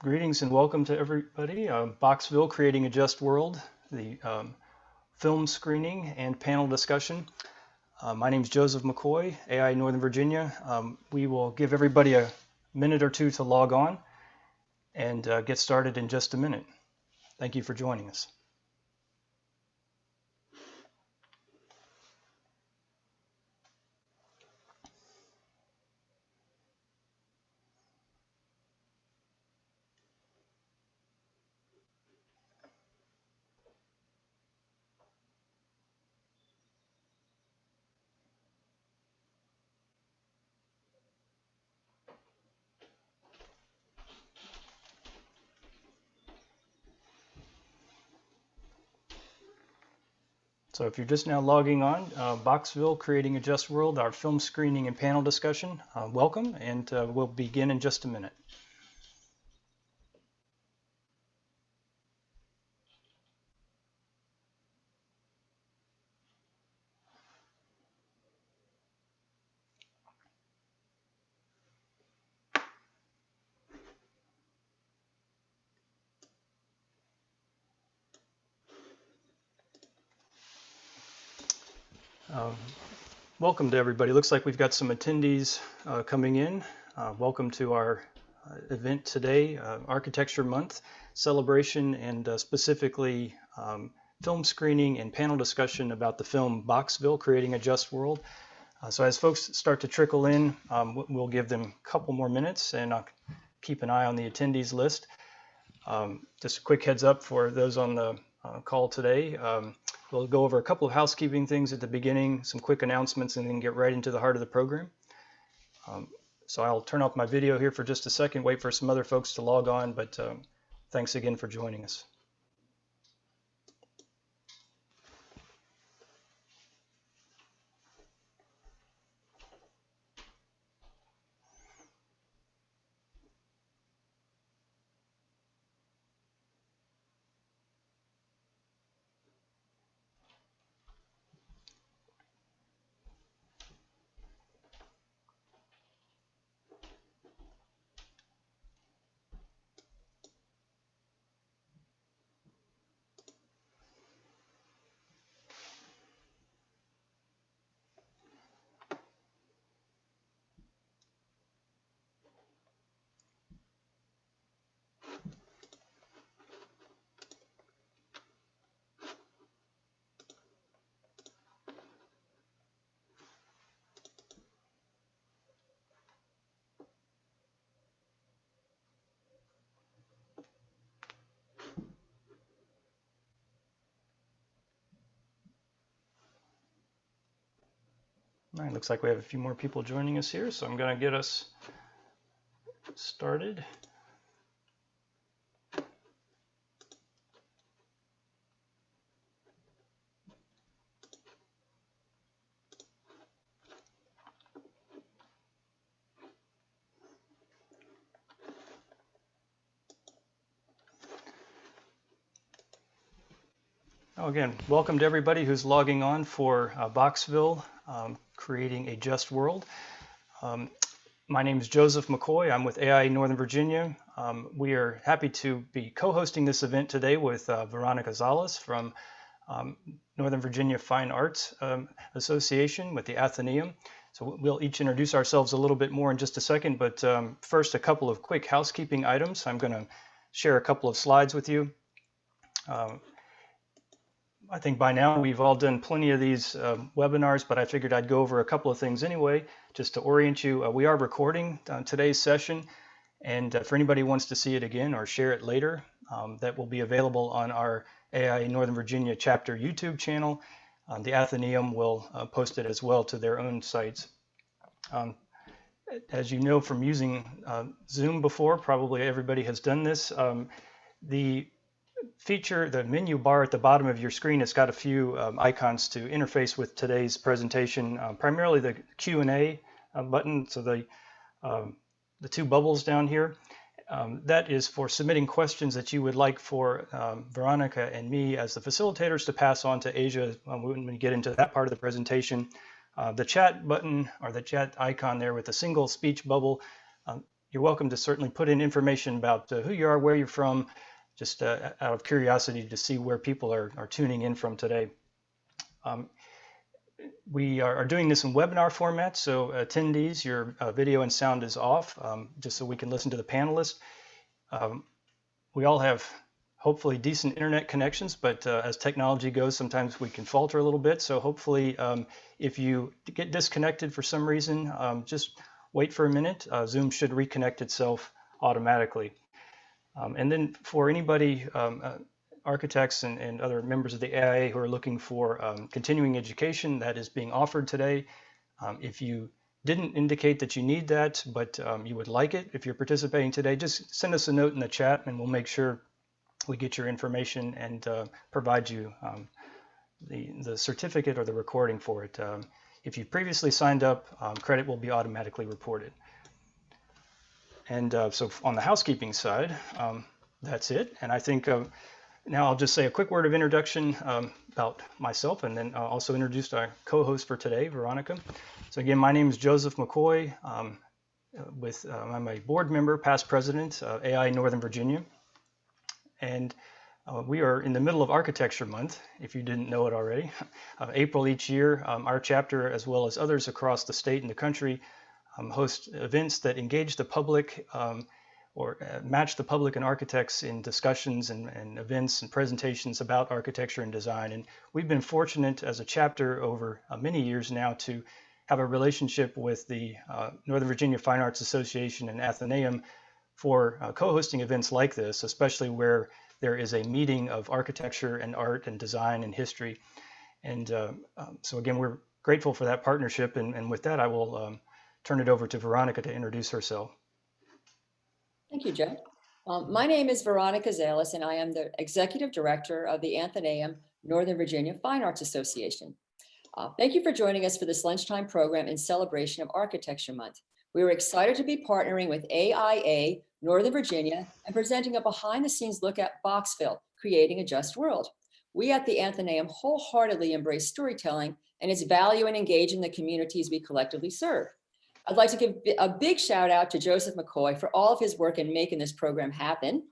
Greetings and welcome to everybody. Boxville, Creating a Just World, the film screening and panel discussion. My name is Joseph McCoy, AIA Northern Virginia. We will give everybody a minute or two to log on and get started in just a minute. Thank you for joining us. So if you're just now logging on, Boxville, Creating a Just World, our film screening and panel discussion, welcome, and we'll begin in just a minute. Welcome to everybody. Looks like we've got some attendees coming in. Welcome to our event today, Architecture Month celebration, and specifically film screening and panel discussion about the film Boxville, Creating a Just World. So as folks start to trickle in, we'll give them a couple more minutes, and I'll keep an eye on the attendees list. Just a quick heads up for those on the call today. We'll go over a couple of housekeeping things at the beginning, some quick announcements, and then get right into the heart of the program. So I'll turn off my video here for just a second, wait for some other folks to log on, but thanks again for joining us. All right, looks like we have a few more people joining us here, so I'm going to get us started. Again, welcome to everybody who's logging on for Boxville, Creating a Just World. My name is Joseph McCoy. I'm with AIA Northern Virginia. We are happy to be co-hosting this event today with Veronica Zales from Northern Virginia Fine Arts Association with the Athenaeum. So we'll each introduce ourselves a little bit more in just a second, but first a couple of quick housekeeping items. I'm going to share a couple of slides with you. I think by now we've all done plenty of these webinars, but I figured I'd go over a couple of things anyway, just to orient you. We are recording today's session, and for anybody who wants to see it again or share it later, that will be available on our AIA Northern Virginia chapter YouTube channel. The Athenaeum will post it as well to their own sites. As you know from using Zoom before, probably everybody has done this. The menu bar at the bottom of your screen has got a few icons to interface with today's presentation, primarily the Q&A button, so the two bubbles down here. That is for submitting questions that you would like for Veronica and me as the facilitators to pass on to Asia when we get into that part of the presentation. The chat button, or the chat icon there with a single speech bubble, you're welcome to certainly put in information about who you are, where you're from, just out of curiosity to see where people are tuning in from today. We are doing this in webinar format, so attendees, your video and sound is off, just so we can listen to the panelists. We all have hopefully decent internet connections, but as technology goes, sometimes we can falter a little bit. So hopefully, if you get disconnected for some reason, just wait for a minute. Zoom should reconnect itself automatically. And then for anybody, architects and other members of the AIA who are looking for continuing education that is being offered today, if you didn't indicate that you need that, but you would like it, if you're participating today, just send us a note in the chat and we'll make sure we get your information and provide you the certificate or the recording for it. If you previously signed up, credit will be automatically reported. And so on the housekeeping side, that's it. And I think now I'll just say a quick word of introduction about myself, and then I'll also introduce our co-host for today, Veronica. So again, my name is Joseph McCoy. I'm a board member, past president of AIA Northern Virginia. And we are in the middle of Architecture Month, if you didn't know it already. April each year, our chapter, as well as others across the state and the country, host events that engage the public or match the public and architects in discussions and events and presentations about architecture and design. And we've been fortunate as a chapter over many years now to have a relationship with the Northern Virginia Fine Arts Association and Athenaeum for co-hosting events like this, especially where there is a meeting of architecture and art and design and history. And so again, we're grateful for that partnership. And with that, I will turn it over to Veronica to introduce herself. Thank you, Joe. My name is Veronica Zalis, and I am the Executive Director of the Athenaeum Northern Virginia Fine Arts Association. Thank you for joining us for this lunchtime program in celebration of Architecture Month. We are excited to be partnering with AIA Northern Virginia and presenting a behind-the-scenes look at Boxville, Creating a Just World. We at the Athenaeum wholeheartedly embrace storytelling and its value in engaging the communities we collectively serve. I'd like to give a big shout out to Joseph McCoy for all of his work in making this program happen.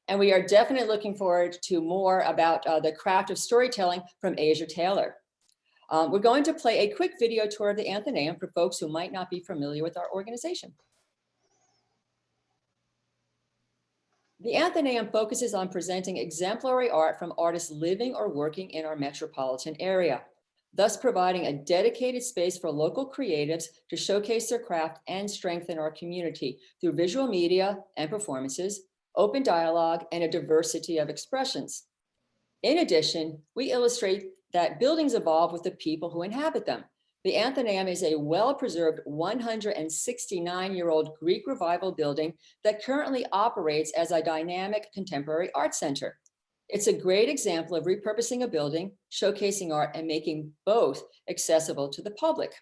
And we are definitely looking forward to more about the craft of storytelling from Asia Taylor. We're going to play a quick video tour of the Athenaeum for folks who might not be familiar with our organization. The Athenaeum focuses on presenting exemplary art from artists living or working in our metropolitan area, thus providing a dedicated space for local creatives to showcase their craft and strengthen our community through visual media and performances, open dialogue, and a diversity of expressions. In addition, we illustrate that buildings evolve with the people who inhabit them. The Athenaeum is a well-preserved 169-year-old Greek Revival building that currently operates as a dynamic contemporary art center. It's a great example of repurposing a building, showcasing art, and making both accessible to the public.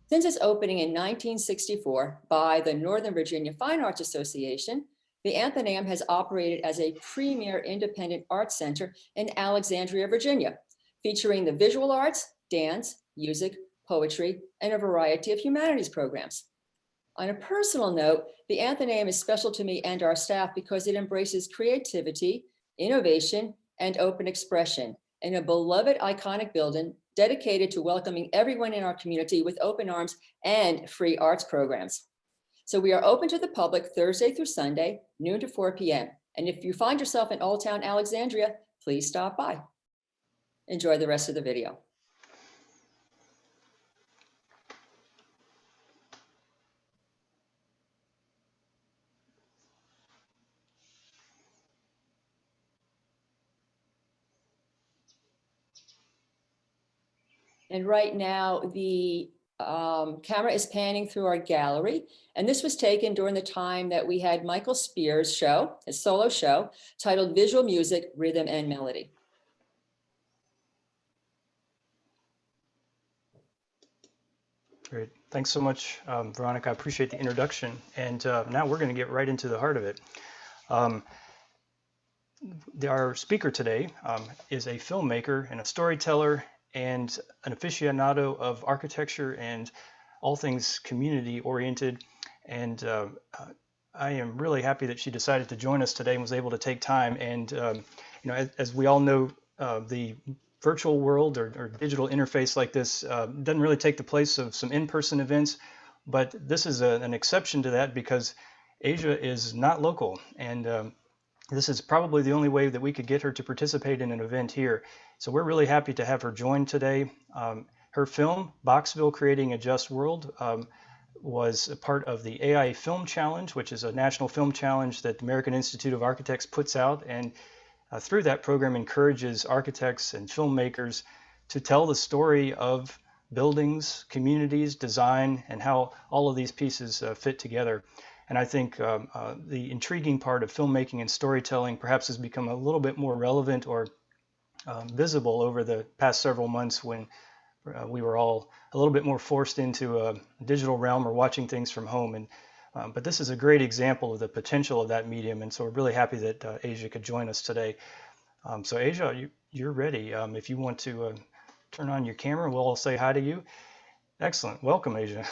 Since its opening in 1964 by the Northern Virginia Fine Arts Association, the Athenaeum has operated as a premier independent art center in Alexandria, Virginia, featuring the visual arts, dance, music, poetry, and a variety of humanities programs. On a personal note, the Athenaeum is special to me and our staff because it embraces creativity, innovation, and open expression in a beloved iconic building dedicated to welcoming everyone in our community with open arms and free arts programs. So we are open to the public Thursday through Sunday, noon to 4 p.m. And if you find yourself in Old Town Alexandria, please stop by. Enjoy the rest of the video. And right now, the camera is panning through our gallery. And this was taken during the time that we had Michael Spears' show, his solo show, titled Visual Music, Rhythm, and Melody. Great. Thanks so much, Veronica. I appreciate the introduction. And now we're going to get right into the heart of it. Our speaker today is a filmmaker and a storyteller and an aficionado of architecture and all things community oriented. And I am really happy that she decided to join us today and was able to take time. And as we all know, the virtual world or digital interface like this doesn't really take the place of some in-person events, but this is an exception to that because Asia is not local, and this is probably the only way that we could get her to participate in an event here. So we're really happy to have her join today. Her film, Boxville, Creating a Just World, was a part of the AIA Film Challenge, which is a national film challenge that the American Institute of Architects puts out. And through that program encourages architects and filmmakers to tell the story of buildings, communities, design, and how all of these pieces fit together. And I think the intriguing part of filmmaking and storytelling perhaps has become a little bit more relevant or visible over the past several months when we were all a little bit more forced into a digital realm or watching things from home. And but this is a great example of the potential of that medium, and so we're really happy that Asia could join us today. So Asia, you're ready. If you want to turn on your camera, we'll all say hi to you. Excellent. Welcome, Asia.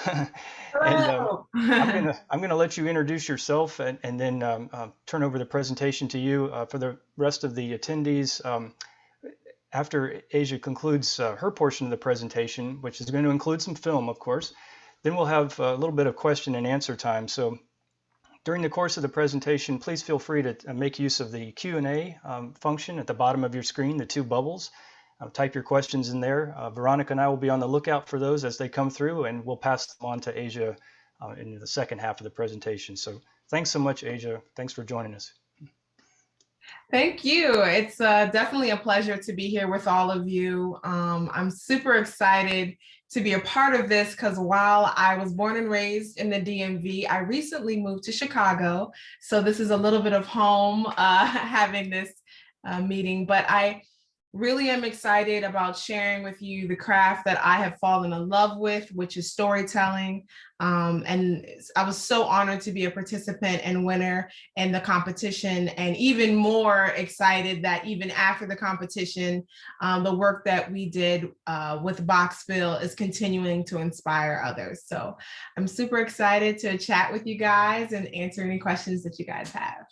And I'm gonna let you introduce yourself and then turn over the presentation to you. For the rest of the attendees, after Asia concludes her portion of the presentation, which is going to include some film, of course, then we'll have a little bit of question and answer time. So during the course of the presentation, please feel free to make use of the Q&A function at the bottom of your screen, the two bubbles. Type your questions in there. Veronica and I will be on the lookout for those as they come through, and we'll pass them on to Asia in the second half of the presentation. So thanks so much, Asia. Thanks for joining us. Thank you. It's definitely a pleasure to be here with all of you. I'm super excited to be a part of this because while I was born and raised in the DMV, I recently moved to Chicago. So this is a little bit of home having this meeting, but I really am excited about sharing with you the craft that I have fallen in love with, which is storytelling. And I was so honored to be a participant and winner in the competition, and even more excited that even after the competition, the work that we did with Boxville is continuing to inspire others. So I'm super excited to chat with you guys and answer any questions that you guys have.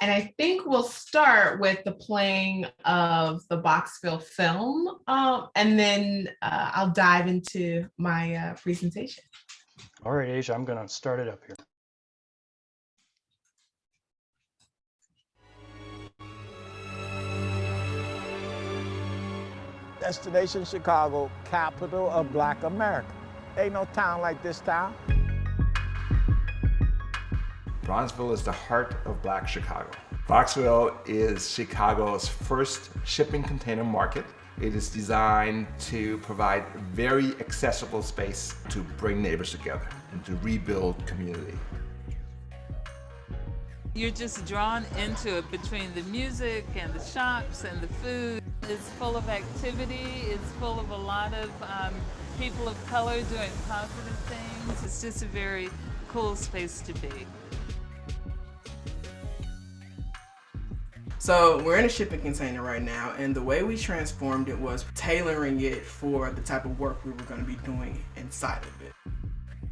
And I think we'll start with the playing of the Boxville film, and then I'll dive into my presentation. All right, Asia, I'm going to start it up here. Destination Chicago, capital of Black America. Ain't no town like this town. Bronzeville is the heart of Black Chicago. Boxville is Chicago's first shipping container market. It is designed to provide very accessible space to bring neighbors together and to rebuild community. You're just drawn into it between the music and the shops and the food. It's full of activity. It's full of a lot of people of color doing positive things. It's just a very cool space to be. So we're in a shipping container right now, and the way we transformed it was tailoring it for the type of work we were going to be doing inside of it.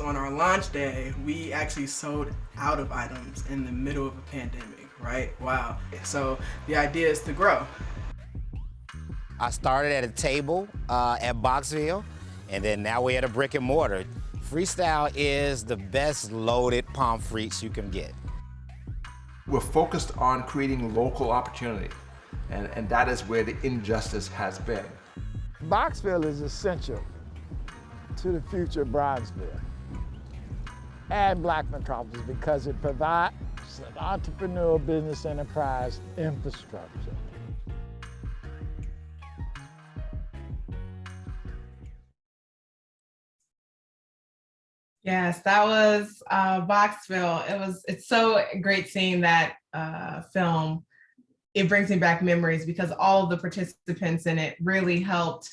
On our launch day, we actually sold out of items in the middle of a pandemic, right? Wow. So the idea is to grow. I started at a table at Boxville, and then now we're at a brick and mortar. Freestyle is the best loaded pommes frites you can get. We're focused on creating local opportunity, and that is where the injustice has been. Boxville is essential to the future of Bronzeville and Black metropolis because it provides an entrepreneurial business enterprise infrastructure. Yes, that was Boxville. It's so great seeing that film. It brings me back memories because all of the participants in it really helped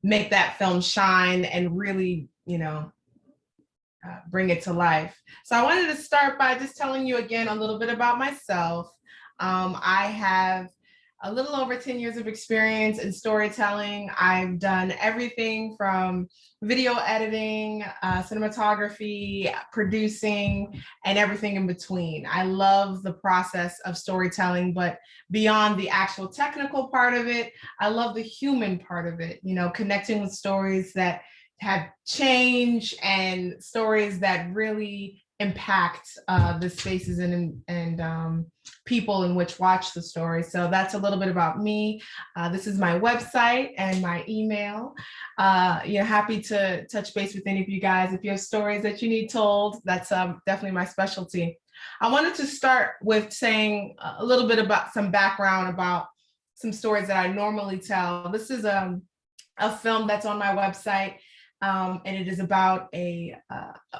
make that film shine and really, bring it to life. So I wanted to start by just telling you again a little bit about myself. I have a little over 10 years of experience in storytelling. I've done everything from video editing, cinematography, producing, and everything in between. I love the process of storytelling, but beyond the actual technical part of it, I love the human part of it, you know, connecting with stories that have change and stories that really impact the spaces and people in which watch the story. So that's a little bit about me. This is my website and my email. Happy to touch base with any of you guys. If you have stories that you need told, that's definitely my specialty. I wanted to start with saying a little bit about some background about some stories that I normally tell. This is a film that's on my website. And it is about a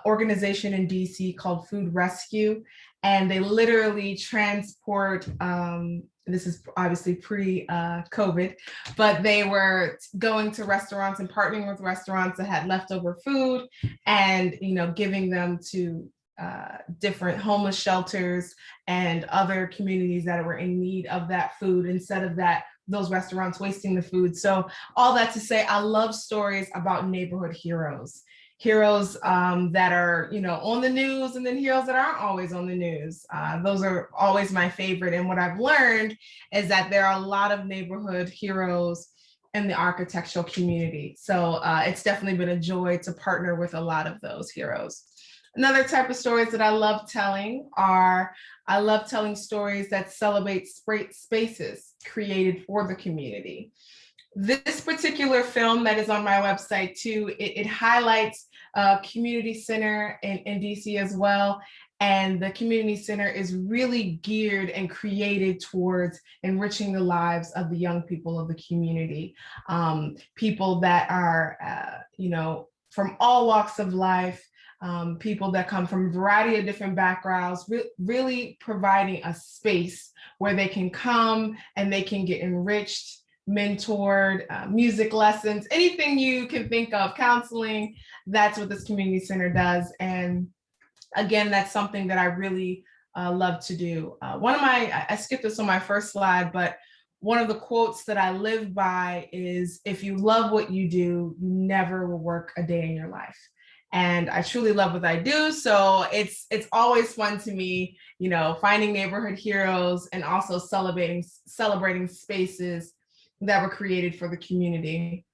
organization in DC called Food Rescue, and they literally transport. This is obviously pre-COVID, but they were going to restaurants and partnering with restaurants that had leftover food, and giving them to different homeless shelters and other communities that were in need of that food, instead of those restaurants wasting the food. So all that to say, I love stories about neighborhood heroes that are, on the news, and then heroes that aren't always on the news. Those are always my favorite. And what I've learned is that there are a lot of neighborhood heroes in the architectural community. So it's definitely been a joy to partner with a lot of those heroes. Another type of stories that I love telling stories that celebrate spaces created for the community. This particular film that is on my website too, it highlights a community center in DC as well. And the community center is really geared and created towards enriching the lives of the young people of the community. People that are, from all walks of life, people that come from a variety of different backgrounds, really providing a space where they can come and they can get enriched, mentored, music lessons, anything you can think of, counseling. That's what this community center does. And again, that's something that I really love to do. I skipped this on my first slide, but one of the quotes that I live by is, if you love what you do, you never will work a day in your life. And I truly love what I do. So it's always fun to me, finding neighborhood heroes and also celebrating spaces that were created for the community.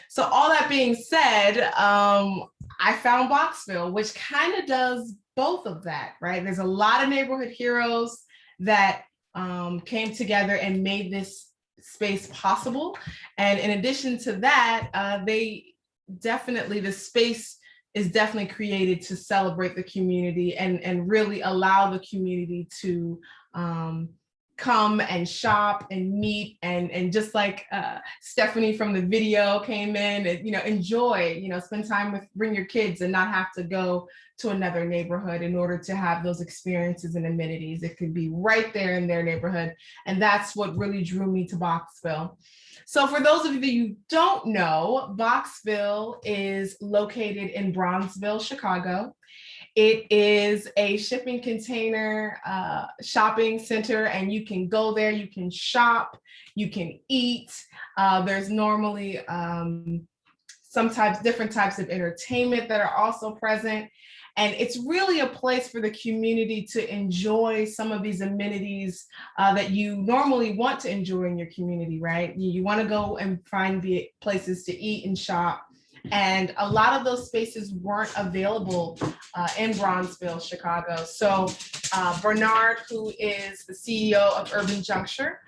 So all that being said, I found Boxville, which kind of does both of that, right? There's a lot of neighborhood heroes that came together and made this space possible. And in addition to that, the space is definitely created to celebrate the community and really allow the community to come and shop and meet and just like Stephanie from the video came in and enjoy, spend time bring your kids and not have to go to another neighborhood in order to have those experiences and amenities. It could be right there in their neighborhood. And that's what really drew me to Boxville. So for those of you who don't know, Boxville is located in Bronzeville, Chicago. It is a shipping container shopping center, and you can go there, you can shop, you can eat. There's normally different types of entertainment that are also present. And it's really a place for the community to enjoy some of these amenities that you normally want to enjoy in your community, right? You want to go and find the places to eat and shop. And a lot of those spaces weren't available in Bronzeville, Chicago. So Bernard, who is the CEO of Urban Juncture,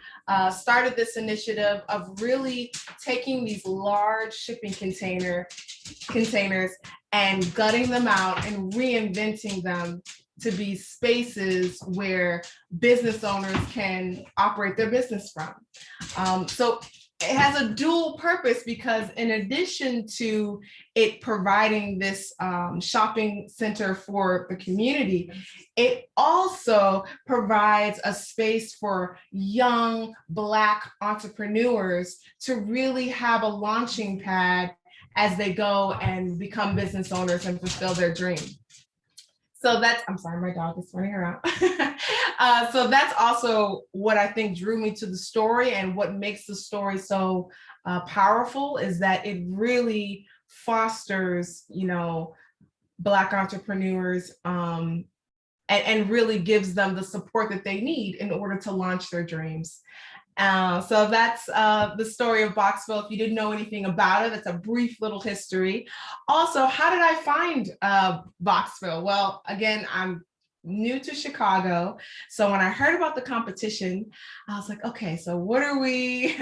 started this initiative of really taking these large shipping containers and gutting them out and reinventing them to be spaces where business owners can operate their business from. So it has a dual purpose, because in addition to it providing this shopping center for the community, it also provides a space for young Black entrepreneurs to really have a launching pad as they go and become business owners and fulfill their dream. So that's, I'm sorry, my dog is running around. So that's also what I think drew me to the story, and what makes the story so powerful is that it really fosters, Black entrepreneurs, and really gives them the support that they need in order to launch their dreams. So that's the story of Boxville. If you didn't know anything about it, that's a brief little history. Also, how did I find Boxville? Well, again, I'm new to Chicago. So when I heard about the competition, I was like, okay, so what are we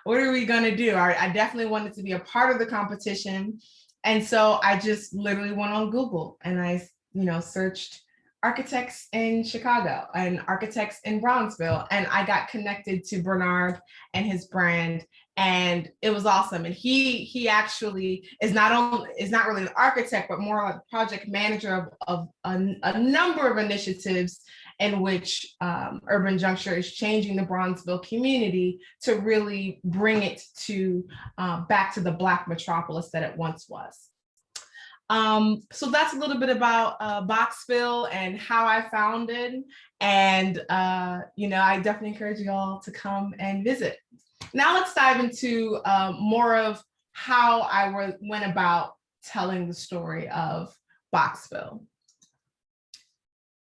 gonna do? I definitely wanted to be a part of the competition. And so I just literally went on Google and I, searched architects in Chicago and architects in Bronzeville, and I got connected to Bernard and his brand, and it was awesome. And he actually is not really an architect, but more like a project manager of a number of initiatives in which Urban Juncture is changing the Bronzeville community to really bring it to back to the Black metropolis that it once was. So that's a little bit about Boxville and how I found it. And, I definitely encourage you all to come and visit. Now let's dive into more of how I went about telling the story of Boxville.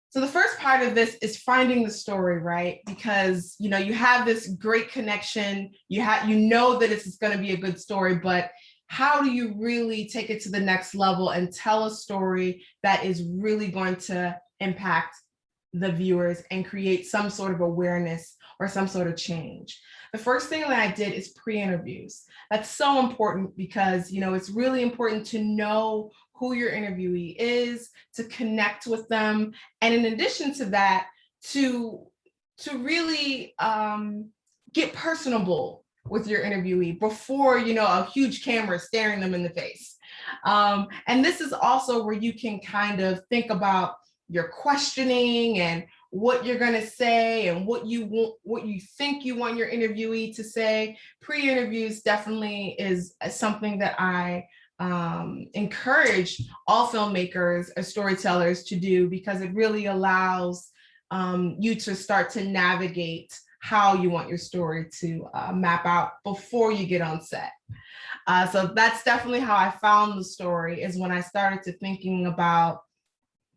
So the first part of this is finding the story, right? Because, you have this great connection, that it's going to be a good story, but how do you really take it to the next level and tell a story that is really going to impact the viewers and create some sort of awareness or some sort of change? The first thing that I did is pre-interviews. That's so important because, it's really important to know who your interviewee is, to connect with them. And in addition to that, to really get personable with your interviewee before, a huge camera staring them in the face. And this is also where you can kind of think about your questioning and what you're going to say and what you think you want your interviewee to say. Pre-interviews definitely is something that I encourage all filmmakers or storytellers to do, because it really allows you to start to navigate how you want your story to map out before you get on set. So that's definitely how I found the story, is when I started to thinking about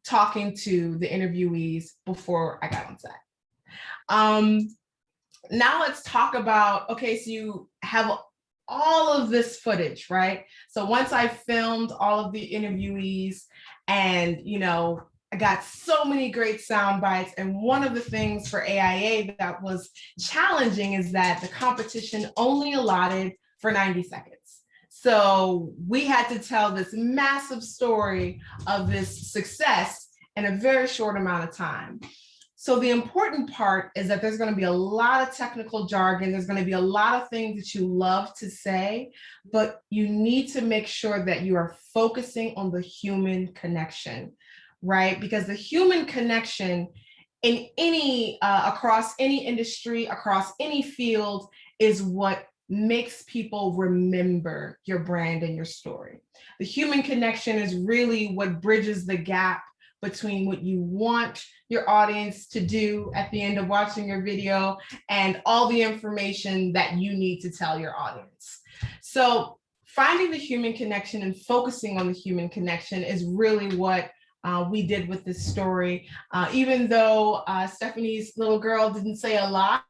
talking to the interviewees before I got on set. Now let's talk about, okay, so you have all of this footage, right? So once I filmed all of the interviewees and, I got so many great sound bites. And one of the things for AIA that was challenging is that the competition only allotted for 90 seconds. So we had to tell this massive story of this success in a very short amount of time. So the important part is that there's going to be a lot of technical jargon. There's going to be a lot of things that you love to say, but you need to make sure that you are focusing on the human connection, right? Because the human connection in any, across any industry, across any field, is what makes people remember your brand and your story. The human connection is really what bridges the gap between what you want your audience to do at the end of watching your video and all the information that you need to tell your audience. So finding the human connection and focusing on the human connection is really what we did with this story. Even though Stephanie's little girl didn't say a lot,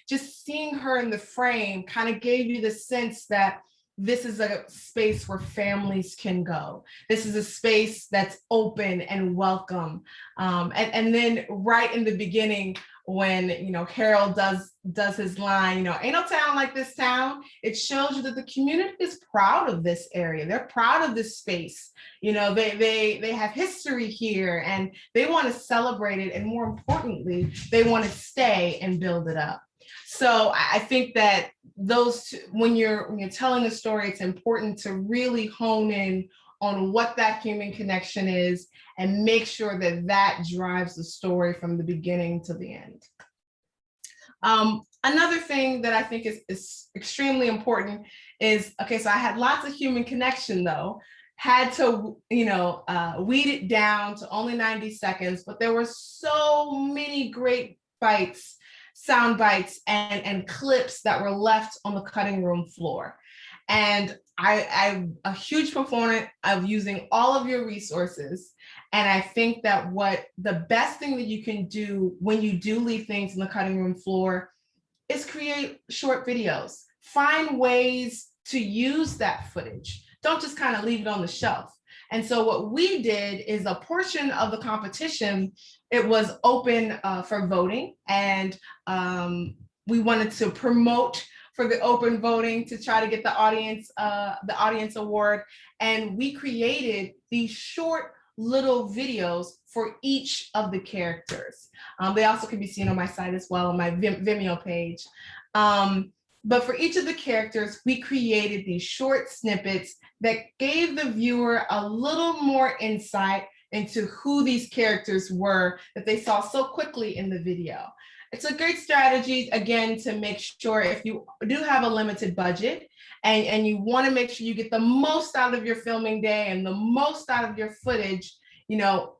just seeing her in the frame kind of gave you the sense that this is a space where families can go. This is a space that's open and welcome. And then right in the beginning, when Harold does his line, ain't no town like this town, it shows you that the community is proud of this area. They're proud of this space. They have history here and they want to celebrate it. And more importantly, they want to stay and build it up. So I think that those two, when you're telling a story, it's important to really hone in on what that human connection is and make sure that that drives the story from the beginning to the end. Another thing that I think is extremely important is, okay, so I had lots of human connection though. had to, weed it down to only 90 seconds, but there were so many great bites, sound bites, and clips that were left on the cutting room floor. And I'm a huge proponent of using all of your resources. And I think that what the best thing that you can do when you do leave things on the cutting room floor is create short videos. Find ways to use that footage. Don't just kind of leave it on the shelf. And so what we did is a portion of the competition, it was open for voting. And we wanted to promote for the open voting to try to get the audience award. And we created these short little videos for each of the characters. They also can be seen on my site as well, on my Vimeo page. But for each of the characters, we created these short snippets that gave the viewer a little more insight into who these characters were that they saw so quickly in the video. It's a great strategy, again, to make sure if you do have a limited budget and you want to make sure you get the most out of your filming day and the most out of your footage,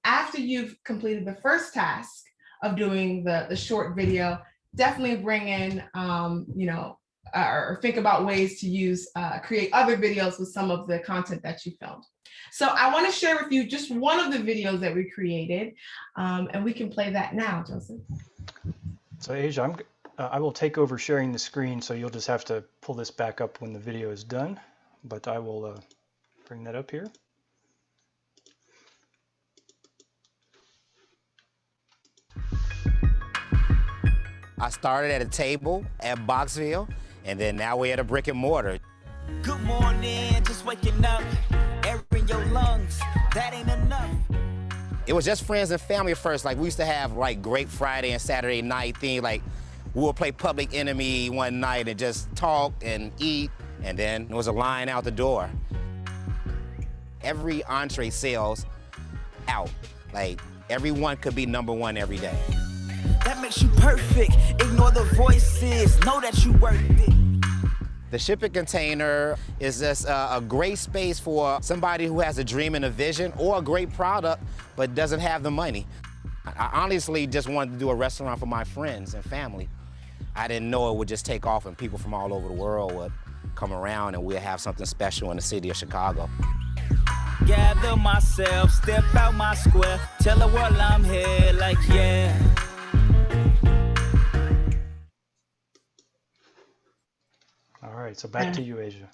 after you've completed the first task of doing the short video, definitely bring in, or think about ways to create other videos with some of the content that you filmed. So I want to share with you just one of the videos that we created, and we can play that now, Joseph. So Asia, I will take over sharing the screen, so you'll just have to pull this back up when the video is done, but I will bring that up here. I started at a table at Boxville, and then now we're at a brick and mortar. Good morning, just waking up, air in your lungs, that ain't enough. It was just friends and family at first. Like, we used to have like great Friday and Saturday night thing. Like, we would play Public Enemy one night and just talk and eat, and then there was a line out the door. Every entree sells out. Like, everyone could be #1 every day. That makes you perfect. Ignore the voices. Know that you worth it. The shipping container is just a great space for somebody who has a dream and a vision, or a great product but doesn't have the money. I honestly just wanted to do a restaurant for my friends and family. I didn't know it would just take off and people from all over the world would come around and we'd have something special in the city of Chicago. Gather myself, step out my square, tell the world I'm here, like, yeah. All right, so back to you, Asia.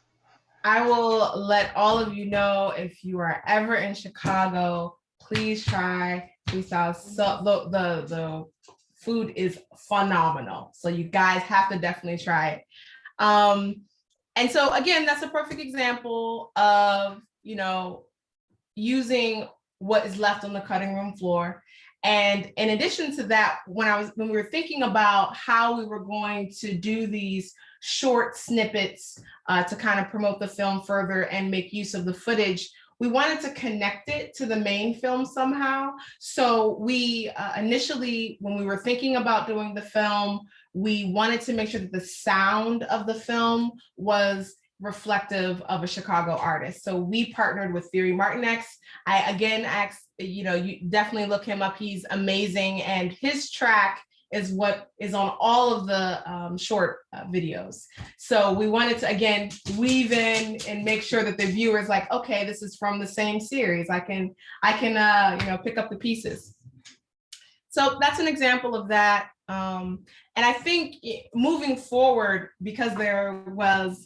I will let all of you know, if you are ever in Chicago, please try freestyle. So the food is phenomenal. So you guys have to definitely try it. And so again, that's a perfect example of, using what is left on the cutting room floor. And in addition to that, when we were thinking about how we were going to do these short snippets to kind of promote the film further and make use of the footage, we wanted to connect it to the main film somehow. So we initially, when we were thinking about doing the film, we wanted to make sure that the sound of the film was reflective of a Chicago artist. So we partnered with Thierry Martinex. I again asked, you definitely look him up. He's amazing. And his track is what is on all of the short videos. So we wanted to, again, weave in and make sure that the viewer is like, okay, this is from the same series. I can pick up the pieces. So that's an example of that. And I think moving forward, because there was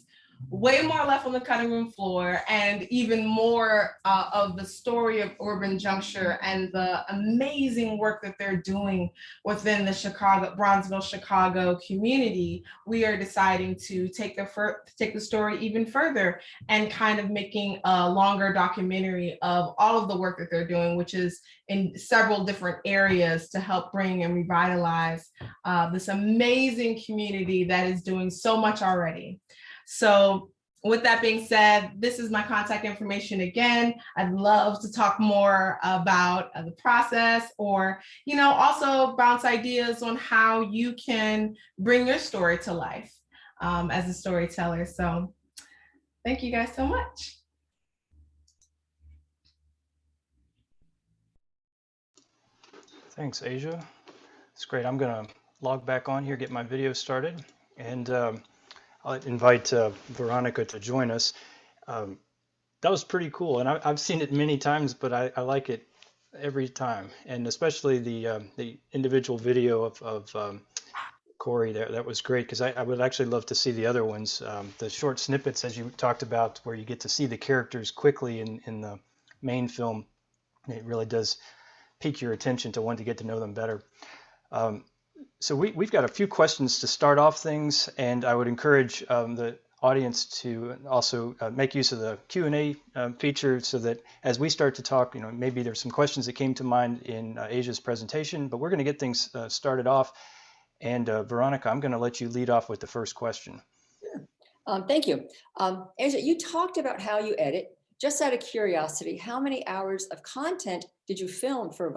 way more left on the cutting room floor, and even more of the story of Urban Juncture and the amazing work that they're doing within the Bronzeville, Chicago community, we are deciding to take the story even further and kind of making a longer documentary of all of the work that they're doing, which is in several different areas to help bring and revitalize this amazing community that is doing so much already. So with that being said, this is my contact information again. I'd love to talk more about the process, or, also bounce ideas on how you can bring your story to life as a storyteller. So thank you guys so much. Thanks, Asia. It's great. I'm going to log back on here, get my video started, and I'll invite Veronica to join us. That was pretty cool, and I've seen it many times, but I like it every time, and especially the individual video of Corey there. That was great, because I would actually love to see the other ones, the short snippets, as you talked about, where you get to see the characters quickly in the main film. It really does pique your attention to want to get to know them better. So we've got a few questions to start off things, and I would encourage the audience to also make use of the Q&A feature, so that as we start to talk, maybe there's some questions that came to mind in Asia's presentation, but we're going to get things started off. And Veronica, I'm going to let you lead off with the first question. Sure. Thank you. Asia, you talked about how you edit. Just out of curiosity, how many hours of content did you film for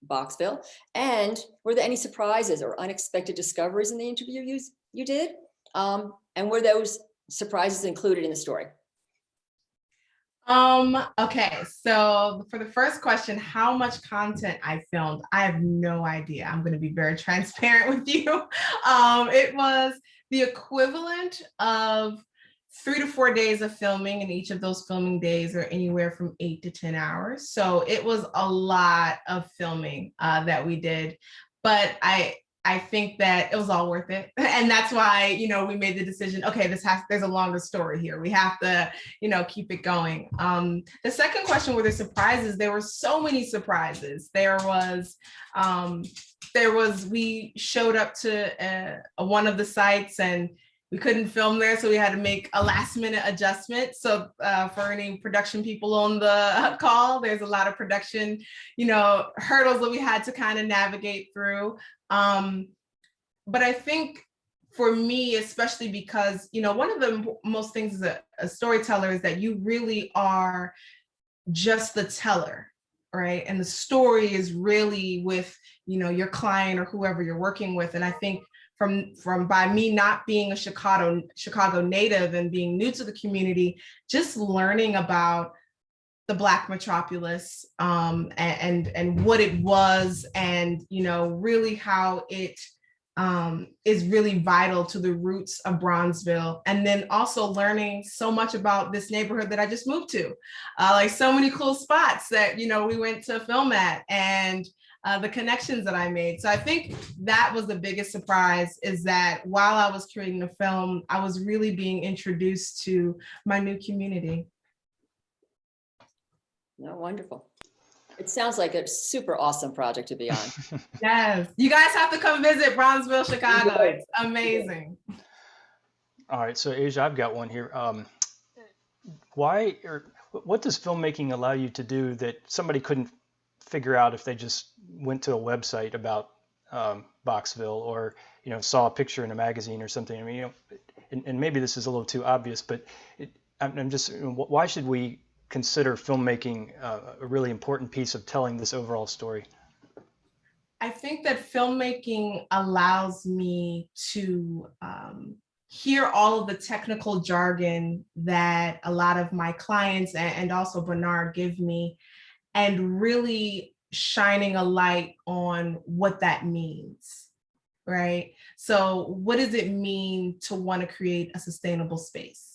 Boxville? And were there any surprises or unexpected discoveries in the interview you did? And were those surprises included in the story? Okay, so for the first question, how much content I filmed, I have no idea. I'm going to be very transparent with you. It was the equivalent of 3 to 4 days of filming, and each of those filming days are anywhere from 8 to 10 hours. So it was a lot of filming that we did, but I think that it was all worth it. And that's why, we made the decision, okay, there's a longer story here. We have to, keep it going. The second question, were there surprises? There were so many surprises. We showed up to one of the sites and we couldn't film there, so we had to make a last minute adjustment. So for any production people on the call, there's a lot of production, hurdles that we had to kind of navigate through. But I think for me, especially because, one of the most things as a storyteller is that you really are just the teller, right? And the story is really with, your client or whoever you're working with. And I think from by me not being a Chicago native and being new to the community, just learning about the Black metropolis and what it was, and really how it is really vital to the roots of Bronzeville, and then also learning so much about this neighborhood that I just moved to, like so many cool spots that we went to film at, and the connections that I made. So I think that was the biggest surprise, is that while I was creating the film, I was really being introduced to my new community. No, wonderful. It sounds like a super awesome project to be on. Yes, you guys have to come visit Bronzeville, Chicago. It's amazing. All right, so Asia, I've got one here. What does filmmaking allow you to do that somebody couldn't figure out if they just went to a website about Boxville, or saw a picture in a magazine or something? I mean, and maybe this is a little too obvious, but I'm just, why should we consider filmmaking a really important piece of telling this overall story? I think that filmmaking allows me to hear all of the technical jargon that a lot of my clients and also Bernard give me, and really shining a light on what that means, right? So what does it mean to want to create a sustainable space?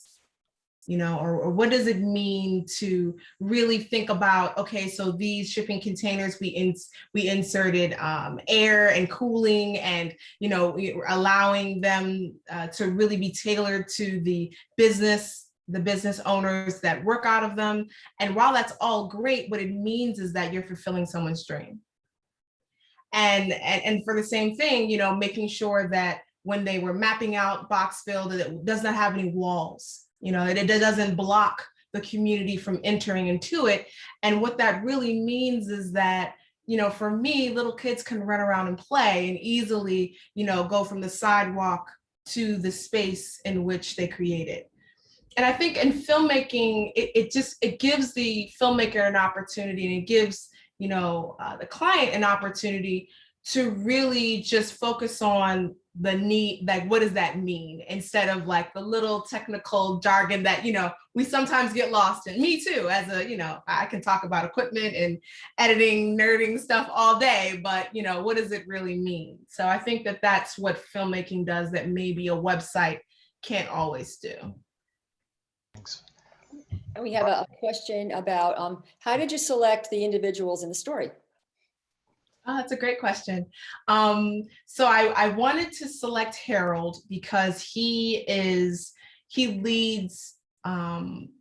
Or what does it mean to really think about, okay, so these shipping containers, we inserted air and cooling, and allowing them to really be tailored to the business owners that work out of them. And while that's all great, what it means is that you're fulfilling someone's dream. And for the same thing, making sure that when they were mapping out Boxville, that it does not have any walls. It doesn't block the community from entering into it. And what that really means is that, for me, little kids can run around and play and easily, go from the sidewalk to the space in which they created. And I think in filmmaking, it gives the filmmaker an opportunity, and it gives, the client an opportunity to really just focus on the need, like, what does that mean? Instead of like the little technical jargon that, we sometimes get lost in. Me too, as I can talk about equipment and editing, nerding stuff all day, but what does it really mean? So I think that that's what filmmaking does that maybe a website can't always do. Thanks. And we have a question about how did you select the individuals in the story? Oh, that's a great question. So I wanted to select Harold because he leads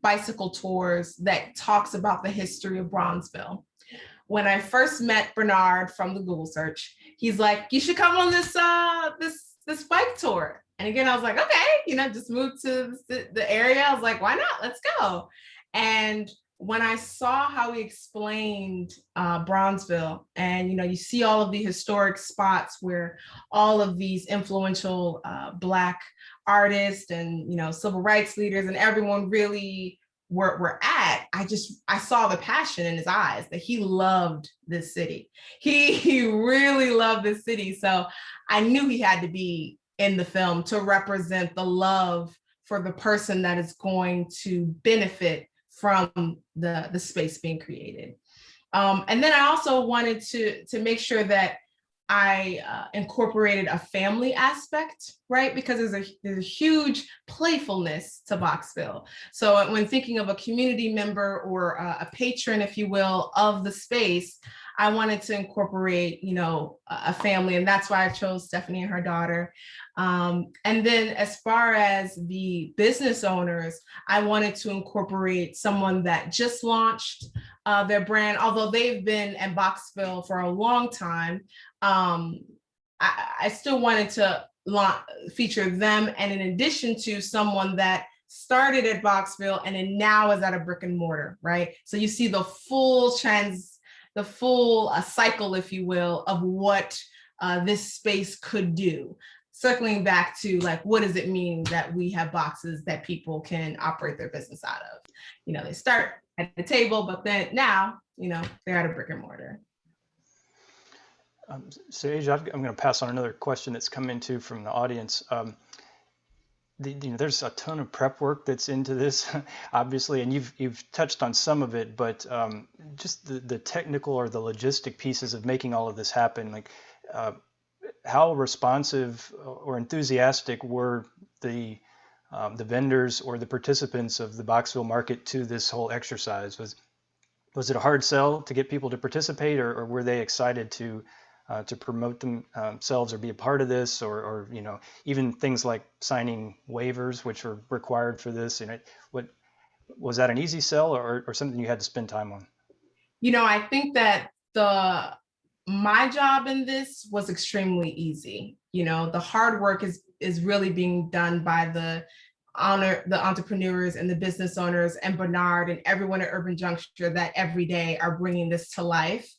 bicycle tours that talks about the history of Bronzeville. When I first met Bernard from the Google search, he's like, you should come on this bike tour. And again, I was like, okay, just moved to the area. I was like, why not? Let's go. And when I saw how he explained Bronzeville, and you see all of the historic spots where all of these influential Black artists and civil rights leaders and everyone really were at, I saw the passion in his eyes that he loved this city. He really loved this city. So I knew he had to be in the film to represent the love for the person that is going to benefit from the space being created. And then I also wanted to make sure that I incorporated a family aspect, right? Because there's a huge playfulness to Boxville. So when thinking of a community member or a patron, if you will, of the space, I wanted to incorporate, a family, and that's why I chose Stephanie and her daughter. And then as far as the business owners, I wanted to incorporate someone that just launched their brand, although they've been in Boxville for a long time. I still wanted to feature them, and in addition to someone that started at Boxville and then now is at a brick and mortar, right? So you see the full cycle, if you will, of what this space could do. Circling back to like, what does it mean that we have boxes that people can operate their business out of? They start at the table, but then now, they're at a brick and mortar. So Asia, I'm going to pass on another question that's come into from the audience. There's a ton of prep work that's into this, obviously, and you've touched on some of it, but just the technical or the logistic pieces of making all of this happen, like how responsive or enthusiastic were the vendors or the participants of the Boxville market to this whole exercise? Was it a hard sell to get people to participate, or were they excited to promote themselves or be a part of this, or even things like signing waivers, which are required for this? What was that an easy sell or something you had to spend time on? I think that my job in this was extremely easy. The hard work is really being done by the entrepreneurs and the business owners and Bernard and everyone at Urban Juncture that every day are bringing this to life.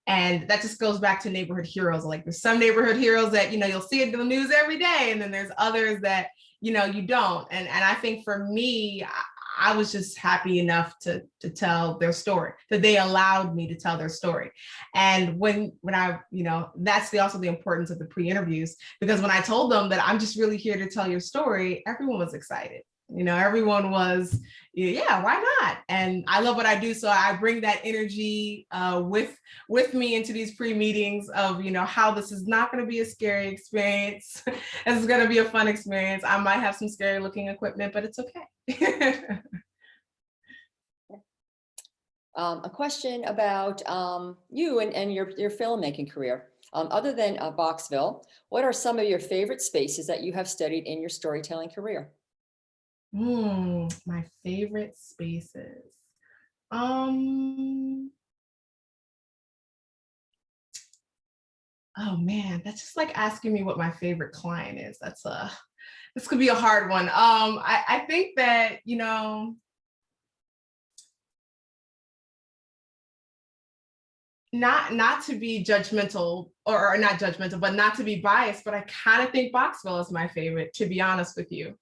And that just goes back to neighborhood heroes. Like there's some neighborhood heroes that, you'll see it in the news every day. And then there's others that, you don't. And I think for me, I was just happy enough to tell their story, that they allowed me to tell their story. And when I, that's also the importance of the pre-interviews, because when I told them that I'm just really here to tell your story, everyone was excited. Everyone was, yeah, why not? And I love what I do. So I bring that energy with me into these pre-meetings of, how this is not going to be a scary experience. This is going to be a fun experience. I might have some scary looking equipment, but it's okay. A question about you and your filmmaking career. Other than Boxville, what are some of your favorite spaces that you have studied in your storytelling career? My favorite spaces. Oh man, that's just like asking me what my favorite client is. This could be a hard one. I think that, not to be judgmental or not judgmental, but not to be biased, but I kind of think Boxville is my favorite, to be honest with you.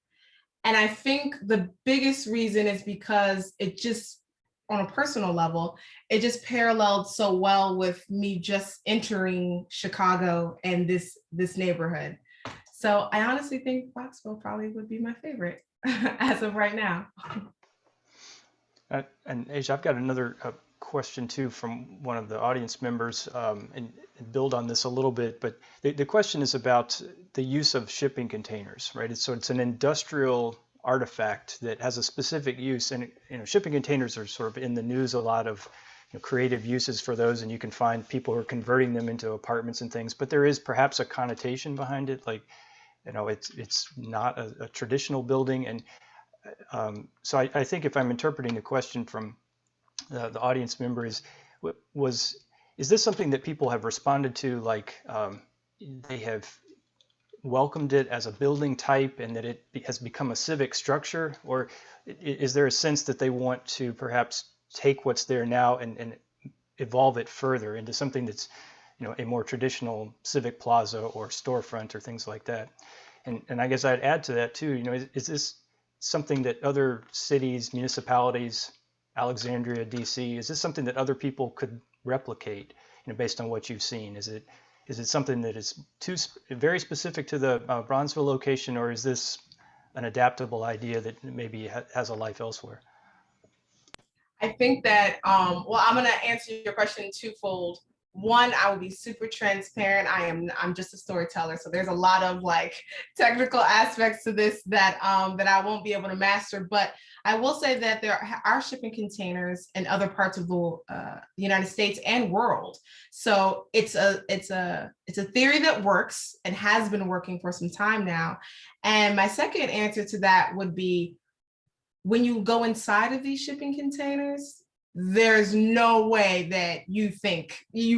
And I think the biggest reason is because it just on a personal level, it just paralleled so well with me just entering Chicago and this neighborhood. So I honestly think Boxville probably would be my favorite as of right now. And Asia, I've got another question too from one of the audience members, and build on this a little bit. But the question is about the use of shipping containers, right? So it's an industrial artifact that has a specific use, and shipping containers are sort of in the news a lot of creative uses for those, and you can find people who are converting them into apartments and things. But there is perhaps a connotation behind it, like it's not a traditional building, and so I think if I'm interpreting the question from the audience member is this something that people have responded to, like they have welcomed it as a building type and that it has become a civic structure, or is there a sense that they want to perhaps take what's there now and evolve it further into something that's a more traditional civic plaza or storefront or things like that? And I guess I'd add to that too, is this something that other cities, municipalities, Alexandria, DC, is this something that other people could replicate, based on what you've seen? Is it something that is very specific to the Bronzeville location, or is this an adaptable idea that maybe has a life elsewhere? I think that, well, I'm going to answer your question twofold. One, I will be super transparent. I'm just a storyteller, so there's a lot of like technical aspects to this that I won't be able to master. But I will say that there are shipping containers in other parts of the United States and world. So it's a theory that works and has been working for some time now. And my second answer to that would be, when you go inside of these shipping containers, there's no way that you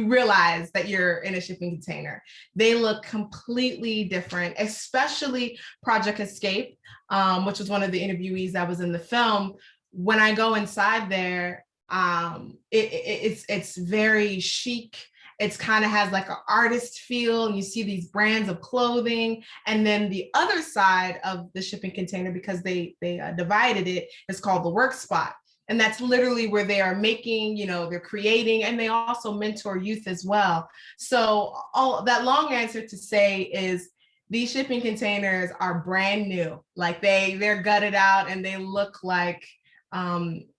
realize that you're in a shipping container. They look completely different, especially Project Escape, which was one of the interviewees that was in the film. When I go inside there, it's very chic. It's kind of has like an artist feel, and you see these brands of clothing. And then the other side of the shipping container, because they divided it, is called the work spot. And that's literally where they are making, they're creating, and they also mentor youth as well. So all that long answer to say is these shipping containers are brand new. Like they're gutted out and they look like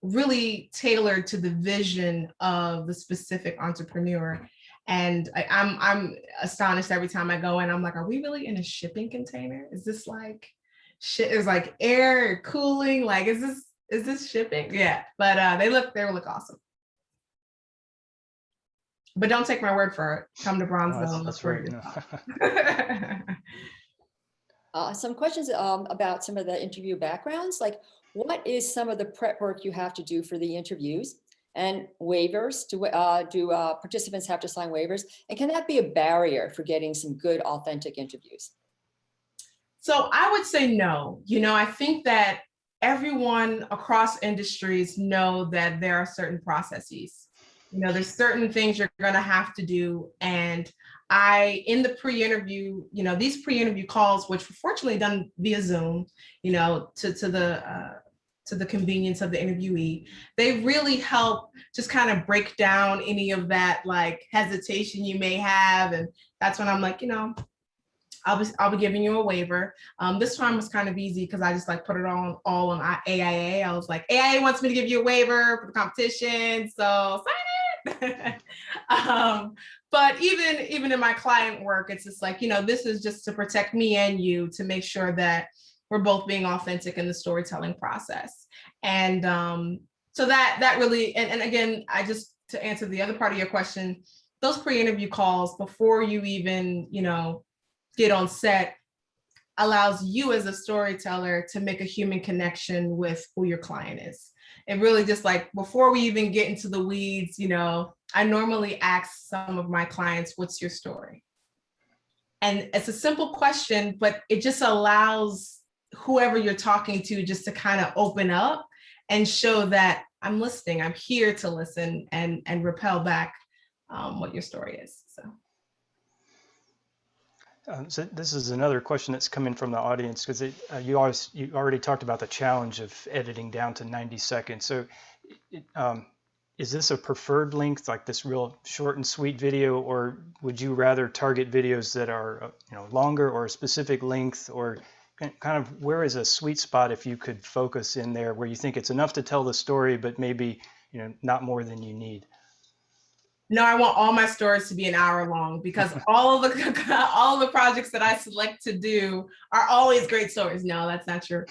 really tailored to the vision of the specific entrepreneur. And I'm astonished every time I go in. I'm like, are we really in a shipping container? Is this like shit? Is like air cooling? Like, is this shipping? Yeah, but they look awesome. But don't take my word for it. Come to Bronzeville. No, that's right. Some questions about some of the interview backgrounds, like what is some of the prep work you have to do for the interviews, and waivers? Do participants have to sign waivers? And can that be a barrier for getting some good, authentic interviews? So I would say no. I think that everyone across industries know that there are certain processes. There's certain things you're going to have to do. And in the pre-interview, these pre-interview calls, which were fortunately done via Zoom, to the convenience of the interviewee, they really help just kind of break down any of that like hesitation you may have. And that's when I'm like, I'll be giving you a waiver. This time was kind of easy because I just like put it all on AIA. I was like, AIA wants me to give you a waiver for the competition, so sign it. But even in my client work, it's just like, this is just to protect me and you, to make sure that we're both being authentic in the storytelling process. And so that really, and again, to answer the other part of your question, those pre-interview calls before you even, get on set allows you as a storyteller to make a human connection with who your client is. It really just like, before we even get into the weeds, I normally ask some of my clients, what's your story? And it's a simple question, but it just allows whoever you're talking to just to kind of open up and show that I'm listening, I'm here to listen and repel back what your story is. So this is another question that's coming from the audience, because you already talked about the challenge of editing down to 90 seconds. So is this a preferred length, like this real short and sweet video, or would you rather target videos that are longer or a specific length, or kind of where is a sweet spot if you could focus in there where you think it's enough to tell the story, but maybe not more than you need? No, I want all my stories to be an hour long, because all of the projects that I select to do are always great stories. No, that's not true.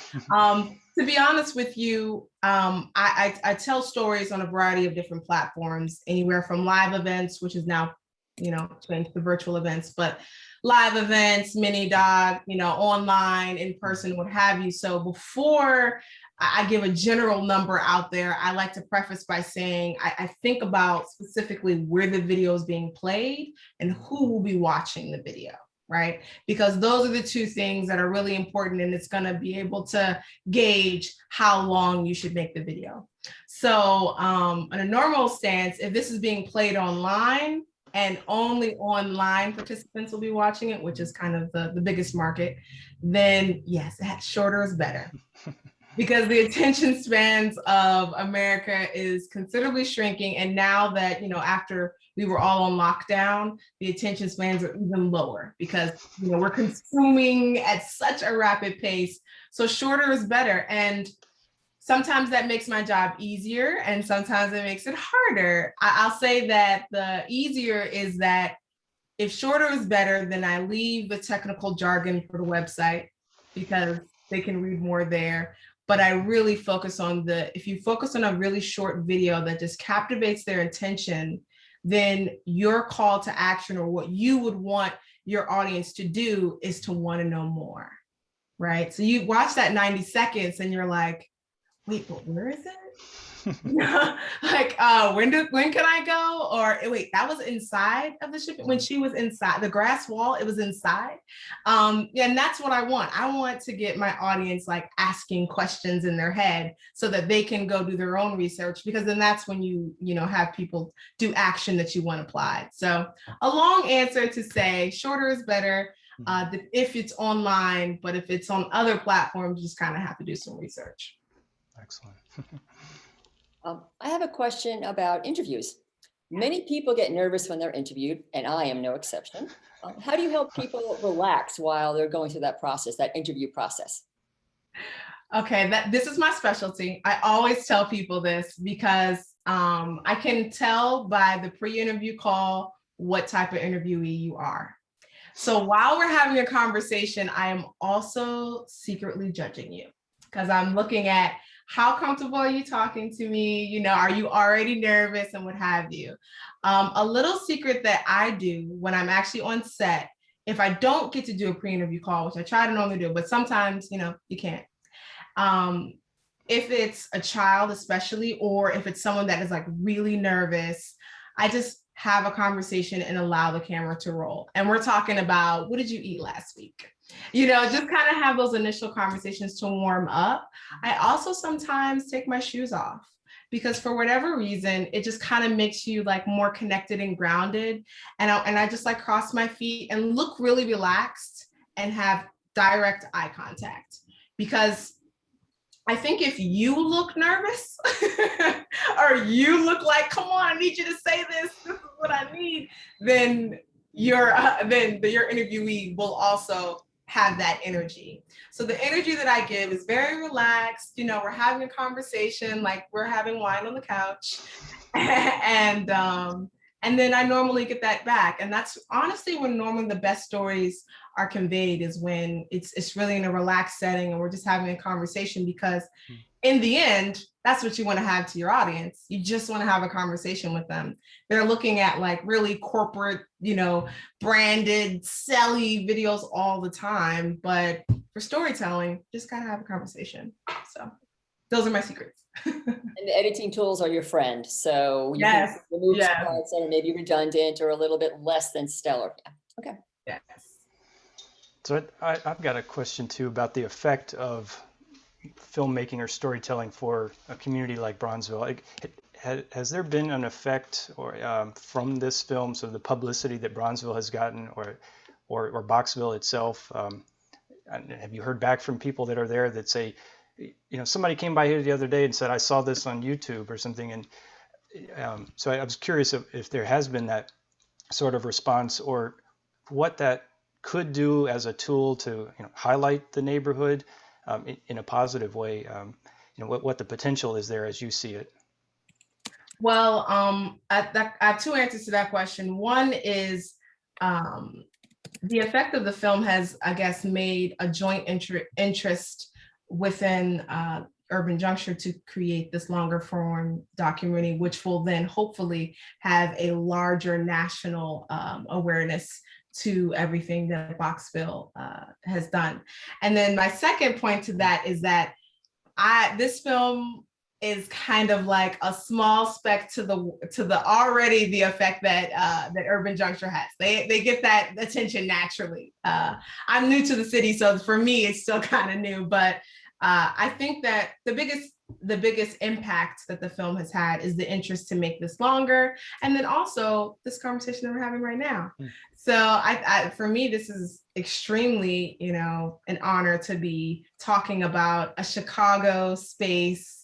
To be honest with you, I tell stories on a variety of different platforms, anywhere from live events, which is now, changed to virtual events, but live events, mini doc, online, in person, what have you. So before I give a general number out there, I like to preface by saying I think about specifically where the video is being played and who will be watching the video, right? Because those are the two things that are really important, and it's going to be able to gauge how long you should make the video. So on a normal stance, if this is being played online and only online participants will be watching it, which is kind of the biggest market, then yes, shorter is better. Because the attention spans of America is considerably shrinking. And now that, after we were all on lockdown, the attention spans are even lower because, we're consuming at such a rapid pace. So shorter is better. And sometimes that makes my job easier, and sometimes it makes it harder. I'll say that the easier is that if shorter is better, then I leave the technical jargon for the website because they can read more there. But I really focus on if you focus on a really short video that just captivates their attention, then your call to action, or what you would want your audience to do, is to want to know more, right? So you watch that 90 seconds and you're like, wait, but where is it? Like, when can I go? Or wait, that was inside of the ship when she was inside the grass wall, it was inside. And that's what I want. I want to get my audience like asking questions in their head so that they can go do their own research, because then that's when you have people do action that you want applied. So a long answer to say shorter is better if it's online, but if it's on other platforms, you just kind of have to do some research. Excellent. I have a question about interviews. Many people get nervous when they're interviewed, and I am no exception. How do you help people relax while they're going through that process, that interview process? Okay, this is my specialty. I always tell people this because I can tell by the pre-interview call what type of interviewee you are. So while we're having a conversation, I am also secretly judging you, because I'm looking at how comfortable are you talking to me? Are you already nervous and what have you? A little secret that I do when I'm actually on set, if I don't get to do a pre-interview call, which I try to normally do, but sometimes, you can't. If it's a child especially, or if it's someone that is like really nervous, I just have a conversation and allow the camera to roll. And we're talking about, what did you eat last week? Just kind of have those initial conversations to warm up. I also sometimes take my shoes off because for whatever reason, it just kind of makes you like more connected and grounded. And I just like cross my feet and look really relaxed and have direct eye contact, because I think if you look nervous or you look like, come on, I need you to say this, this is what I need, then your interviewee will also have that energy. So the energy that I give is very relaxed. We're having a conversation like we're having wine on the couch. And then I normally get that back. And that's honestly when normally the best stories are conveyed, is when it's really in a relaxed setting and we're just having a conversation, because in the end, that's what you want to have to your audience. You just want to have a conversation with them. They're looking at like really corporate, branded, selly videos all the time. But for storytelling, just gotta have a conversation. So those are my secrets. And the editing tools are your friend. So you yes, can remove some parts that are maybe redundant or a little bit less than stellar. Yeah. Okay. Yes. So I've got a question too about the effect of filmmaking or storytelling for a community like Bronzeville. Has there been an effect or from this film, so the publicity that Bronzeville has gotten, or Boxville itself? Have you heard back from people that are there that say, somebody came by here the other day and said, I saw this on YouTube or something. And so I was curious if there has been that sort of response, or what that could do as a tool to highlight the neighborhood in a positive way. What the potential is there as you see it. Well, I have two answers to that question. One is the effect of the film has, I guess, made a joint interest within Urban Juncture to create this longer form documentary, which will then hopefully have a larger national awareness to everything that Boxville has done. And then my second point to that is that this film is kind of like a small speck to the already the effect that that Urban Juncture has. They get that attention naturally. I'm new to the city, so for me it's still kind of new, but I think that the biggest impact that the film has had is the interest to make this longer, and then also this conversation that we're having right now. So for me, this is extremely, an honor to be talking about a Chicago space.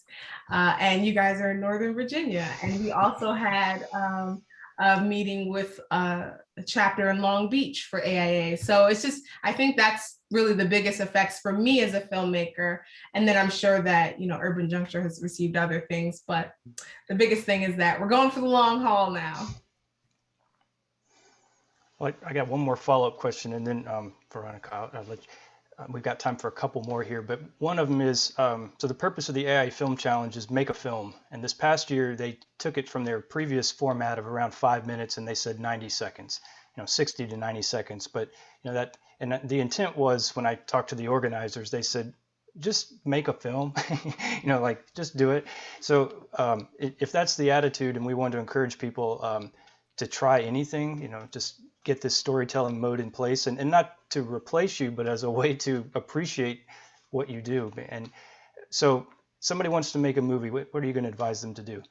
And you guys are in Northern Virginia. And we also had a meeting with a chapter in Long Beach for AIA. So it's just, I think that's really the biggest effects for me as a filmmaker. And then I'm sure that, Urban Juncture has received other things, but the biggest thing is that we're going for the long haul now. Well, I got one more follow-up question, and then Veronica, I'll let you. We've got time for a couple more here, but one of them is, so the purpose of the AIA Film Challenge is make a film. And this past year, they took it from their previous format of around 5 minutes, and they said 90 seconds, 60 to 90 seconds. But, the intent was, when I talked to the organizers, they said, just make a film, just do it. So if that's the attitude, and we want to encourage people to try anything, just get this storytelling mode in place, and not to replace you, but as a way to appreciate what you do. And so somebody wants to make a movie, what are you going to advise them to do?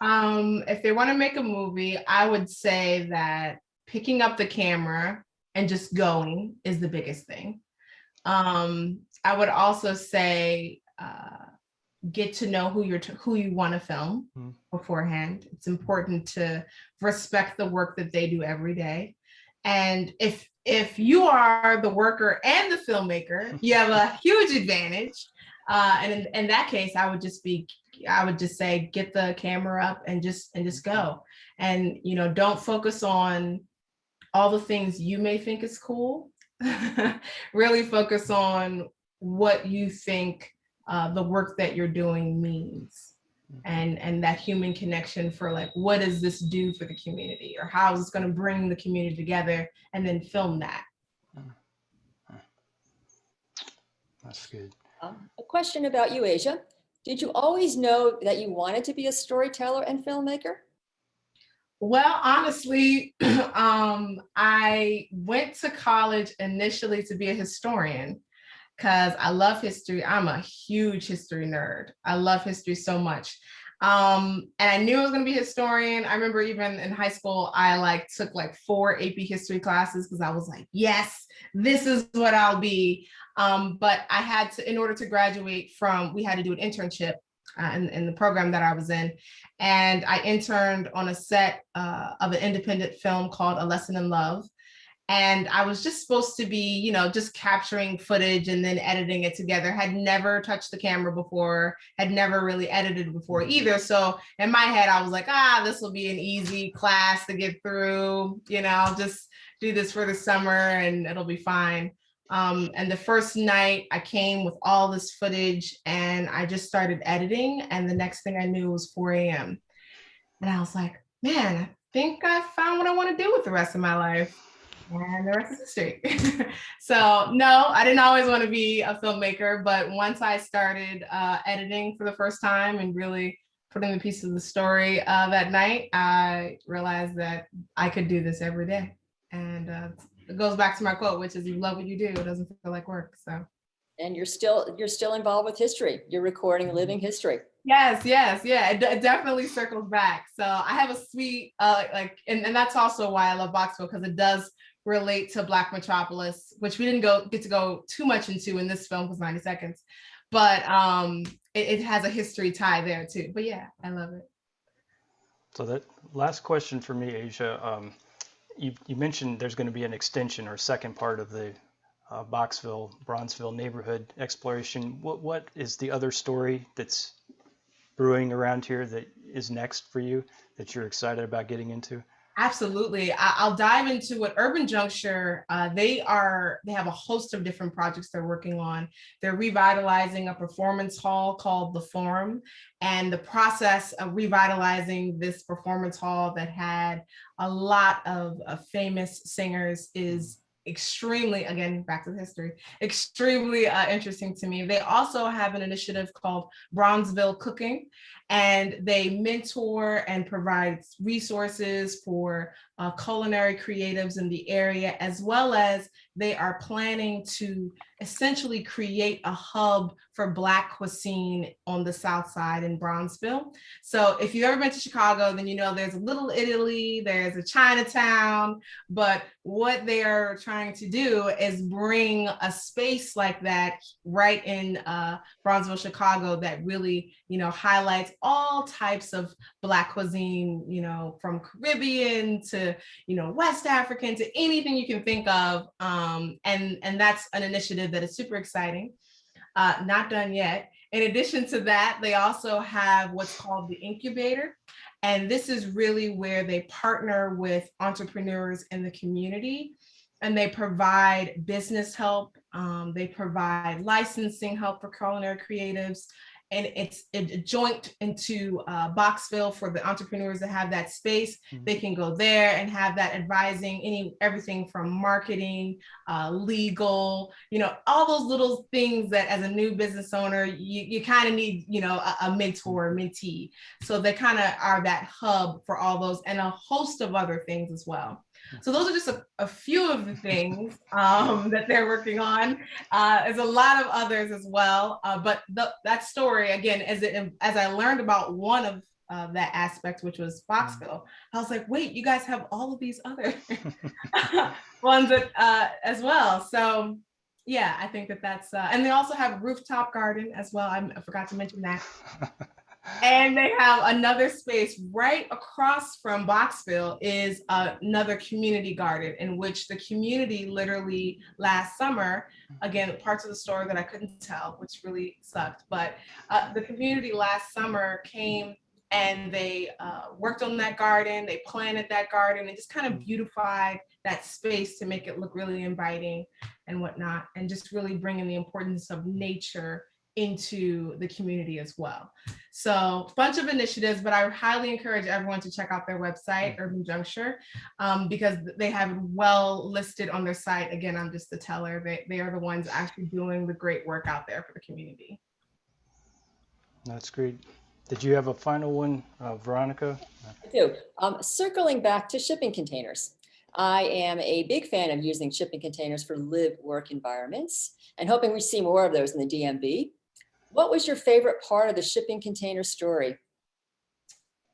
If they want to make a movie, I would say that picking up the camera and just going is the biggest thing. I would also say get to know who you want to film beforehand. It's important to respect the work that they do every day. And if you are the worker and the filmmaker, you have a huge advantage. And in that case, I would just say, get the camera up and just go. And, don't focus on all the things you may think is cool. Really focus on what you think the work that you're doing means, and that human connection for what does this do for the community, or how is this going to bring the community together, and then film that. That's good. A question about you, Asia. Did you always know that you wanted to be a storyteller and filmmaker? Well, honestly, I went to college initially to be a historian, because I love history. I'm a huge history nerd. I love history so much. And I knew I was going to be a historian. I remember even in high school, I took 4 AP history classes, because I was like, yes, this is what I'll be. But I had to, in order to graduate we had to do an internship in the program that I was in. And I interned on a set of an independent film called A Lesson in Love. And I was just supposed to be, just capturing footage and then editing it together. Had never touched the camera before, had never really edited before either. So in my head, I was like, this will be an easy class to get through, just do this for the summer and it'll be fine. And the first night I came with all this footage and I just started editing. And the next thing I knew, it was 4 a.m. And I was like, man, I think I found what I want to do with the rest of my life. And the rest is history. So no, I didn't always want to be a filmmaker, but once I started editing for the first time and really putting the pieces of the story that night, I realized that I could do this every day. And it goes back to my quote, which is, you love what you do, it doesn't feel like work. So. And you're still involved with history. You're recording living history. Yes. Yeah, it definitely circles back. So I have a sweet, and that's also why I love Boxville, because it does relate to Black Metropolis, which we didn't get to go too much into in this film, because 90 seconds. but it has a history tie there too. But yeah, I love it. So that last question for me, Asia, you mentioned there's going to be an extension or second part of the Bronzeville neighborhood exploration. What is the other story that's brewing around here that is next for you that you're excited about getting into? Absolutely. I'll dive into what Urban Juncture, they have a host of different projects they're working on. They're revitalizing a performance hall called The Forum. And the process of revitalizing this performance hall that had a lot of famous singers is extremely, again, back to the history, extremely interesting to me. They also have an initiative called Bronzeville Cooking, and they mentor and provide resources for culinary creatives in the area, as well as they are planning to essentially create a hub for Black cuisine on the South Side in Bronzeville. So if you've ever been to Chicago, then you know there's a Little Italy, there's a Chinatown, but what they are trying to do is bring a space like that right in Bronzeville, Chicago, that really, highlights all types of Black cuisine, from Caribbean to, West African to anything you can think of. And that's an initiative that is super exciting. Not done yet. In addition to that, they also have what's called the incubator. And this is really where they partner with entrepreneurs in the community, and they provide business help. They provide licensing help for culinary creatives. And it's a joint into Boxville for the entrepreneurs that have that space. Mm-hmm. They can go there and have that advising, everything from marketing, legal, all those little things that as a new business owner, you kind of need, a mentor, mentee. So they kind of are that hub for all those and a host of other things as well. So those are just a few of the things that they're working on. There's a lot of others as well. But that story, again, as I learned about one of that aspect, which was Boxville, I was like, wait, you guys have all of these other ones as well. So yeah, I think that's, and they also have a rooftop garden as well. I forgot to mention that. And they have another space right across from Boxville is another community garden in which the community literally last summer, again, parts of the story that I couldn't tell, which really sucked, but the community last summer came and they worked on that garden, they planted that garden and just kind of beautified that space to make it look really inviting and whatnot, and just really bringing the importance of nature into the community as well. So a bunch of initiatives, but I highly encourage everyone to check out their website, Urban Juncture, because they have it well listed on their site. Again, I'm just the teller. They are the ones actually doing the great work out there for the community. That's great. Did you have a final one, Veronica? I do. Circling back to shipping containers. I am a big fan of using shipping containers for live-work environments and hoping we see more of those in the DMV. What was your favorite part of the shipping container story?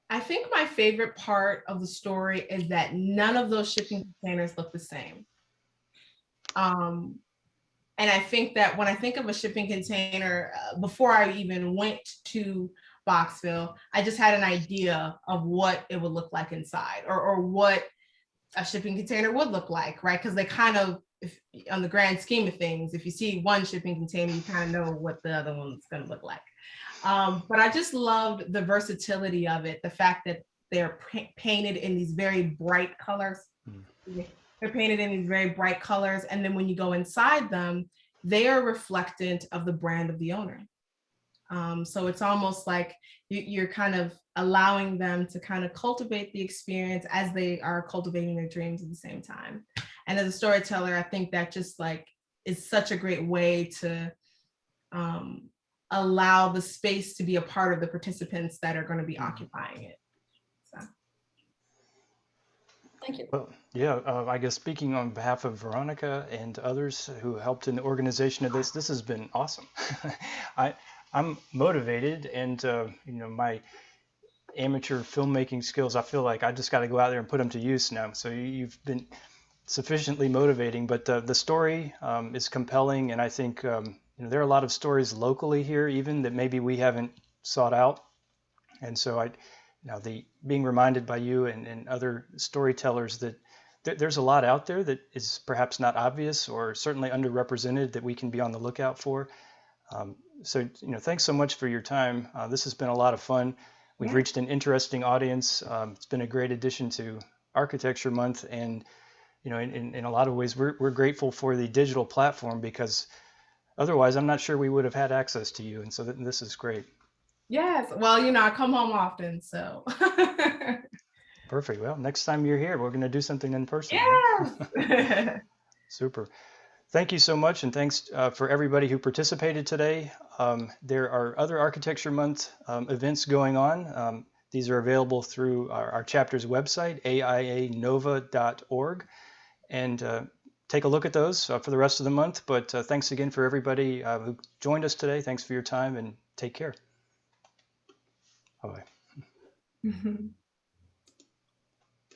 I think my favorite part of the story is that none of those shipping containers look the same. And I think that when I think of a shipping container, before I even went to Boxville, I just had an idea of what it would look like inside, or what a shipping container would look like, right? Because they kind of, on the grand scheme of things, if you see one shipping container, you kind of know what the other one's going to look like. But I just loved the versatility of it, the fact that they're painted in these very bright colors. They're painted in these very bright colors. And then when you go inside them, they are reflectant of the brand of the owner. So it's almost like you're kind of allowing them to kind of cultivate the experience as they are cultivating their dreams at the same time. And as a storyteller, I think that just like is such a great way to allow the space to be a part of the participants that are going to be occupying it. So. Thank you. Well, yeah, I guess speaking on behalf of Veronica and others who helped in the organization of this has been awesome. I'm motivated, and my amateur filmmaking skills, I feel like I just got to go out there and put them to use now. So you've been sufficiently motivating, but the story is compelling, and I think there are a lot of stories locally here even that maybe we haven't sought out. And so the being reminded by you and other storytellers that there's a lot out there that is perhaps not obvious or certainly underrepresented that we can be on the lookout for. So thanks so much for your time. This has been a lot of fun. We've reached an interesting audience. It's been a great addition to Architecture Month, and in a lot of ways we're grateful for the digital platform, because otherwise I'm not sure we would have had access to you, and so this is great. Yes, well, I come home often, so. Perfect. Well, next time you're here, we're going to do something in person. Yes. Right? Super. Thank you so much, and thanks for everybody who participated today. There are other Architecture Month events going on. These are available through our chapter's website, aianova.org, and take a look at those for the rest of the month. But thanks again for everybody who joined us today. Thanks for your time, and take care. Bye-bye.